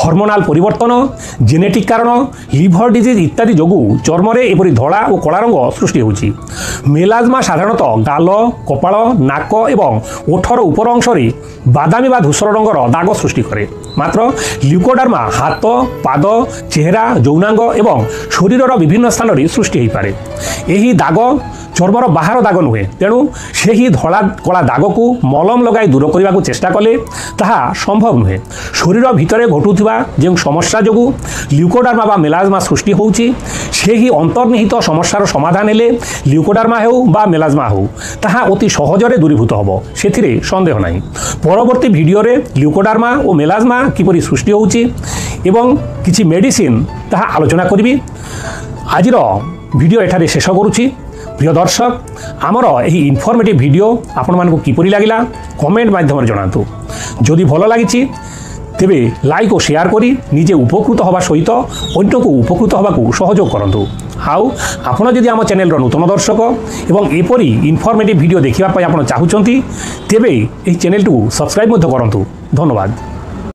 Hormonal পরিবর্তন, genetic কারণ, liver disease ইত্যাদি যোଗୁଁ ଚର୍ମରେ ଏପରି ଧଳା ଓ କଳା ରଙ୍ଗ ସୃଷ୍ଟି ହେଉଛି। ମେଲାଜମା ସାଧାରଣତଃ ଗାଲ, କପାଳ, ନାକ ଏବଂ ଓଠର ଉପର ଅଂଶରେ ବାଦାମୀ ବା ଧୂସର ରଙ୍ଗର ଦାଗ ସୃଷ୍ଟି କରେ। ମାତ୍ର ଲ୍ୟୁକୋଡର୍ମା ହାତ, ପାଦ, ଚେହେରା, ଯୌନାଙ୍ଗ ଏବଂ ଶରୀରର ବିଭିନ୍ନ ସ୍ଥାନରେ ସୃଷ୍ଟି ହୋଇପାରେ। ଏହି ଦାଗ ଚର୍ମର ବାହାର ଦାଗ ନୁହେଁ, ତେଣୁ ସେହି ଧଳା କଳା ଦାଗକୁ ମଲମ ଲଗାଇ ଦୂର କରିବାକୁ ଚେଷ୍ଟା କଲେ ତାହା ସମ୍ଭବ ନୁହେଁ। ଶରୀର ଭିତରେ ଘଟୁଥିବା ଯେଉଁ ସମସ୍ୟା ଯୋଗୁଁ ଲ୍ୟୁକୋଡର୍ମା ବା ମେଲାଜମା ସୃଷ୍ଟି ହେଉଛି, ସେହି ଅନ୍ତର୍ନିହିତ ସମସ୍ୟାର ସମାଧାନ ହେଲେ ଲ୍ୟୁକୋଡର୍ମା ହେଉ ବା ମେଲାଜମା ହେଉ ତାହା ଅତି ସହଜରେ ଦୂରୀଭୂତ ହେବ, ସେଥିରେ ସନ୍ଦେହ ନାହିଁ। ପରବର୍ତ୍ତୀ ଭିଡ଼ିଓରେ ଲ୍ୟୁକୋଡର୍ମା ଓ ମେଲାଜମା କିପରି ସୃଷ୍ଟି ହେଉଛି ଏବଂ କିଛି ମେଡିସିନ୍ ତାହା ଆଲୋଚନା କରିବି। ଆଜିର ଭିଡ଼ିଓ ଏଠାରେ ଶେଷ କରୁଛି। প্রিয় দর্শক, আমার এই ইনফরমেটিভ ভিডিও আপনার কিপরি লাগিলা কমেন্ট মাধ্যমে জনাতু। যদি ভালো লাগিছি তেবে লাইক ও শেয়ার করে নিজে উপকৃত হওয়া সহিত অন্যকু উপকৃত হওয়া সহযোগ করতু। আউ আপনার যদি আমার চ্যানেলর নূতন দর্শক এবং এপরি ইনফরমেটিভ ভিডিও দেখা আপনার চাহুমান তেবে এই চ্যানেলটু সবসক্রাইব করতু। ধন্যবাদ।